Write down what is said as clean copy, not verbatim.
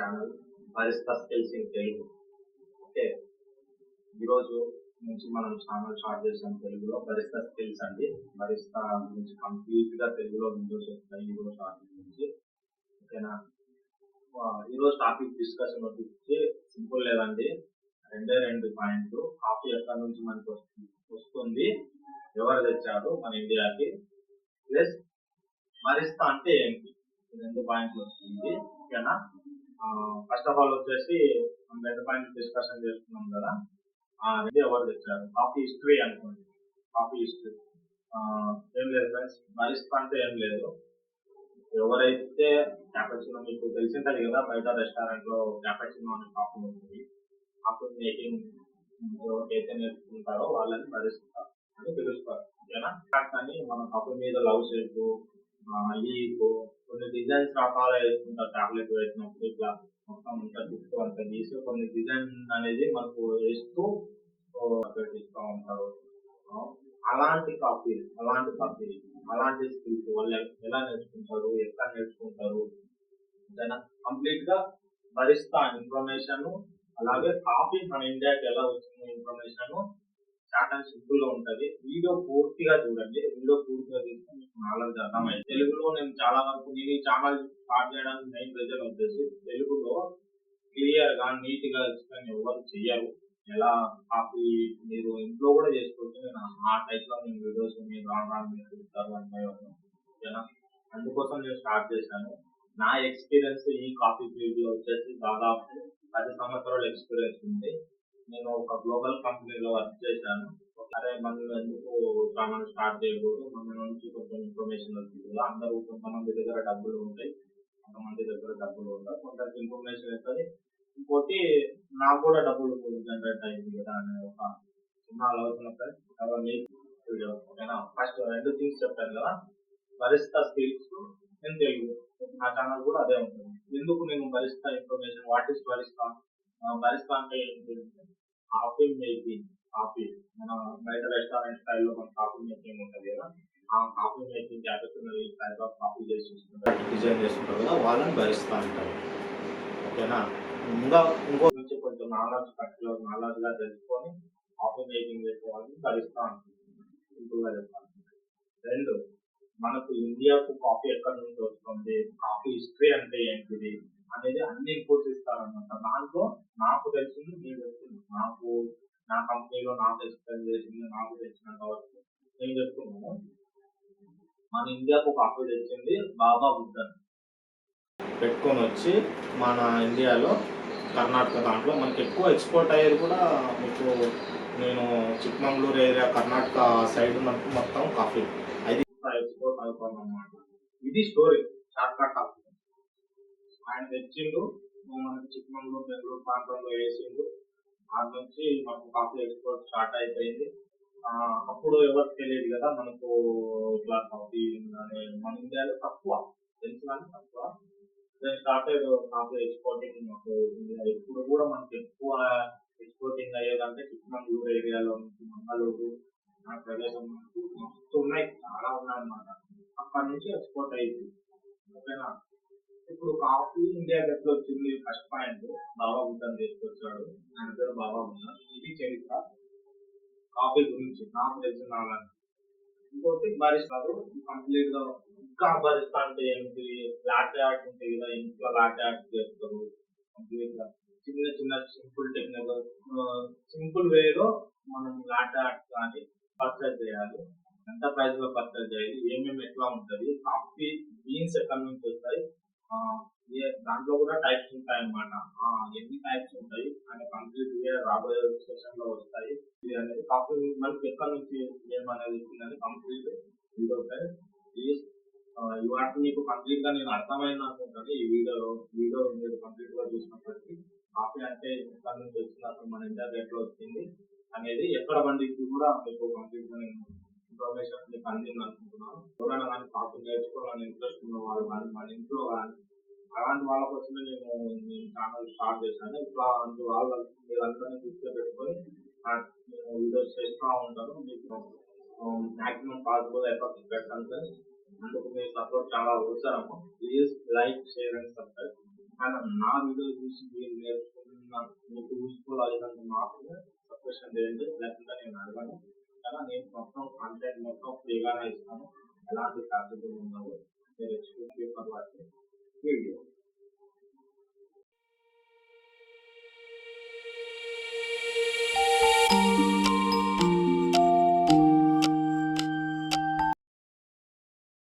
Channel బరిస్తా skills in Telugu. Okay, ఈరోజు నుంచి మనం ఛానల్ స్టార్ట్ చేసాం తెలుగులో. బరిస్తా స్కిల్స్ అండి. బరిస్తా గురించి కంప్లీట్ గా తెలుగులో వీడియోస్ వస్తాయి ఈరోజు టాపిక్ నుంచి. ఓకేనా, ఈరోజు టాపిక్ డిస్కషన్ వచ్చి సింపుల్ లేదండి, రెండు పాయింట్లు. కాఫీ ఎక్కడి నుంచి మనకు వస్తుంది, ఎవరు తెచ్చారు మన ఇండియాకి, ప్లస్ బరిస్తా అంటే ఏంటి, 2 పాయింట్లు వస్తుంది. ఓకేనా, ఫస్ట్ ఆఫ్ ఆల్ వచ్చేసి మనం 2 పాయింట్లు డిస్కషన్ చేస్తున్నాం కదా, రెండు ఎవరు తెచ్చారు. కాఫీ హిస్టరీ అనుకోండి. కాఫీ హిస్టరీ ఏం లేదు ఫ్రెండ్స్, బరిస్తా అంటే ఏం లేదు. ఎవరైతే క్యాపచినో, మీకు తెలిసింటది కదా, బయట రెస్టారెంట్ లో క్యాపచినో అనే కాఫీ ఉంటుంది. కాఫీ మేకింగ్ ఎవరైతే నేర్చుకుంటారో వాళ్ళని బరిస్తా అని పిలుస్తారు. ఓకేనా, కానీ మన కాఫీ మీద లవ్ షేప్, కొన్ని డిజైన్స్ రకాల వేసుకుంటారు. టాబ్లెట్ వేసినప్పుడు ఇట్లా మొత్తం ఉంటుంది, చుట్టూ అంతా తీసి కొన్ని డిజైన్ అనేది మనకు వేస్తూ ఇస్తూ ఉంటారు. అలాంటి కాఫీ అలాంటి స్కిల్స్ వాళ్ళు ఎలా నేర్చుకుంటారు, ఎట్లా నేర్చుకుంటారు, కంప్లీట్ గా బరిస్తా ఇన్ఫర్మేషన్, అలాగే కాఫీ మన ఇండియాకి ఎలా వచ్చిన ఇన్ఫర్మేషన్ షార్ట్ అండ్ సింపుల్ గా ఉంటది. వీడియో పూర్తిగా చూడండి, వీడియో పూర్తిగా చూస్తే మీకు నాలెడ్జ్ అర్థమైంది. తెలుగులో నేను చాలా వరకు నేను ఈ ఛానల్ స్టార్ట్ చేయడానికి మెయిన్ రీజన్ వచ్చేసి తెలుగులో క్లియర్ గా నీట్ గా ఎక్స్ప్లెయిన్ ఎవరు చెయ్యరు. ఎలా కాఫీ మీరు ఇంట్లో కూడా చేసుకోవచ్చు. నేను ఆ టైప్ లో నేను వీడియోస్ మీరు రాను మీరు చూస్తారు అనుకోవాలి. ఓకేనా, అందుకోసం నేను స్టార్ట్ చేశాను. నా ఎక్స్పీరియన్స్ ఈ కాఫీ ఫీల్డ్ లో వచ్చేసి దాదాపు 10 సంవత్సరాల ఎక్స్పీరియన్స్ ఉంది. నేను ఒక గ్లోబల్ కంపెనీలో వర్క్ చేశాను. సరే, మనం ఎందుకు ఛానల్ స్టార్ట్ చేయకూడదు, మన నుంచి కొంచెం ఇన్ఫర్మేషన్ వచ్చింది కదా. అందరూ కొంతమంది దగ్గర డబ్బులు ఉంటాయి, కొంతమంది దగ్గర డబ్బులు ఉంటాయి, కొంతమంది ఇన్ఫర్మేషన్ అవుతుంది. ఇంకోటి నాకు కూడా డబ్బులు జనరేట్ అయింది కదా అనే ఒక చిన్న ఆలోచన వీడియో. ఓకేనా, ఫస్ట్ 2 థింగ్స్ చెప్పాను కదా, బరిస్తా స్కిల్స్ నేను తెలుగు. నా ఛానల్ కూడా అదే ఉంటుంది. ఎందుకు నేను బరిస్తా ఇన్ఫర్మేషన్, వాట్ ఈస్ బరిస్తా, బరిస్తా అంటే ఏంటి, కాఫీ మేకింగ్. కాఫీ మన బయట రెస్టారెంట్ స్టైల్లో మన కాఫీ మేకింగ్ ఉంటుంది కదా, ఆ coffee making cappuccino type of coffee చేసి చూసుకుంటారు, డిజైన్ చేసుకుంటారు కదా, వాళ్ళని బరిస్తా అంటారు. ఓకేనా, ఇంకో నుంచి కొంచెం నాలెడ్జ్ గా తెలుసుకొని కాఫీ మేకింగ్ చేసే వాళ్ళని బరిస్తా అంటారు. సింపుల్ గా చెప్పాలి. 2, మనకు ఇండియాకు కాఫీ ఎక్కడి నుంచి వస్తుంది, కాఫీ హిస్టరీ అంటే ఏంటిది అనేది అన్ని ఇన్పుట్స్ ఇస్తారనమాట. దాంట్లో నాకు తెలిసింది నేను చెప్తున్నాను, నా కంపెనీలో నాకు ఎక్స్ప్లెయిన్ చేసింది, నాకు తెలిసినంత వరకు నేను చెప్తున్నాను. మన ఇండియాకు కాఫీ తెచ్చింది బాబా బుద్ధన్ పెట్టుకొని వచ్చి మన ఇండియాలో కర్ణాటక దాంట్లో మనకి ఎక్కువ ఎక్స్పోర్ట్ అయ్యేది కూడా మీకు నేను చిక్మంగళూరు ఏరియా కర్ణాటక సైడ్ మనకు మొత్తం కాఫీ అది ఎక్స్పోర్ట్ అవుతాం అన్నమాట. ఇది స్టోరీ షార్ట్ కట్ కాఫీ. ఆయన తెచ్చిండు, మనకి చిక్మంగళూరు బెంగళూరు ప్రాంతంలో వేసిండు. దాని నుంచి మనకు కాఫీ ఎక్స్పోర్ట్ స్టార్ట్ అయిపోయింది. అప్పుడు ఎవరికి తెలియదు కదా మనకు ఇట్లా కాఫీ మన ఇండియాలో తక్కువ తెలుసు, కానీ తక్కువ. స్టార్టెడ్ కాఫీ ఎక్స్పోర్టింగ్ మనకు ఇండియా. ఇప్పుడు కూడా మనకు ఎక్కువ ఎక్స్పోర్టింగ్ అయ్యేదంటే చిక్మంగళూరు ఏరియాలో నుంచి, మంగళూరు ఆ ప్రదేశం నుంచి మస్తు ఉన్నాయి, చాలా ఉన్నాయన్నమాట. అక్కడి నుంచి ఎక్స్పోర్ట్ అయింది. ఓకేనా, ఇప్పుడు కాఫీ ఇండియాకి ఎట్లా వచ్చింది, ఫస్ట్ పాయింట్ బాబా బుద్ధన్ తీసుకొచ్చాడు. ఆయన పేరు బాబా బుద్ధన్. ఇది చరిత్ర కాఫీ గురించి నాకు తెలిసిన. ఇంకోటి బరిస్తారు కంప్లీట్ గా. ఇంకా బరిస్తా అంటే ఏంటి, లాటే ఆర్ట్ ఉంటాయి కదా, ఇంట్లో లాటే ఆర్ట్ చేస్తారు కంప్లీట్ గా. చిన్న చిన్న సింపుల్ టెక్నిక్, సింపుల్ వేలో మనం లాటే ఆర్ట్ కానీ పర్చేజ్ చేయాలి. ఎంత ప్రైస్ లో పర్చేజ్ చేయాలి, ఏమేమి ఎట్లా ఉంటుంది, కాఫీ బీన్స్ ఎక్కడి నుంచి వస్తాయి, దాంట్లో కూడా టైప్స్ ఉంటాయి అన్నమాట. ఎన్ని టైప్స్ ఉంటాయి అంటే కంప్లీట్ రాబోయే సెషన్ లో వస్తాయి. ఇది అనేది కాఫీ మనకి ఎక్కడి నుంచి ఏమనేది వచ్చిందని కంప్లీట్ వీడియో ప్లీజ్ ఈ వాటి మీకు కంప్లీట్ గా నేను అర్థమైంది అనుకుంటాను. ఈ వీడియో మీరు కంప్లీట్ గా చూసినప్పటికీ కాఫీ అంటే ఎక్కడి నుంచి వచ్చింది, అసలు మన ఇండియాకి ఎట్లా వచ్చింది అనేది, ఎక్కడ పండింది కూడా మీకు కంప్లీట్ గా నేను ఇన్ఫర్మేషన్ మీకు అందింది అనుకుంటున్నాను. ఎవరైనా కానీ కాఫీ నేర్చుకోవాలని ఇంట్రెస్ట్ ఉన్న వాళ్ళు కానీ, మన ఇంట్లో కానీ అలాంటి వాళ్ళ కోసమే నేను ఛానల్ స్టార్ట్ చేశాను. ఇట్లాంటి వాళ్ళు మీరందరినీ కూర్చోబెట్టుకొని నేను వీడియోస్ చేస్తూ ఉంటాను. మీకు మాక్సిమం పాసిబుల్ ఎఫర్ట్స్ పెట్టాను సార్. అందుకు మీ సపోర్ట్ చాలా అవసరము. Please like, share and subscribe. కానీ నా వీడియో చూసి మీరు నేర్చుకున్న మీకు యూస్ఫుల్ అయ్యేందుకు మాత్రమే సబ్స్క్రిప్షన్ చేయండి, లేకపోతే నేను అడగను. కానీ నేను మొత్తం కంటెంట్ మొత్తం ఫ్రీగానే ఇస్తాను, ఎలాంటి ఛార్జెబుల్ ఉండదు. మీరు ఎక్స్క్లూసివ్ ఫర్ వాచింగ్ వీడియో.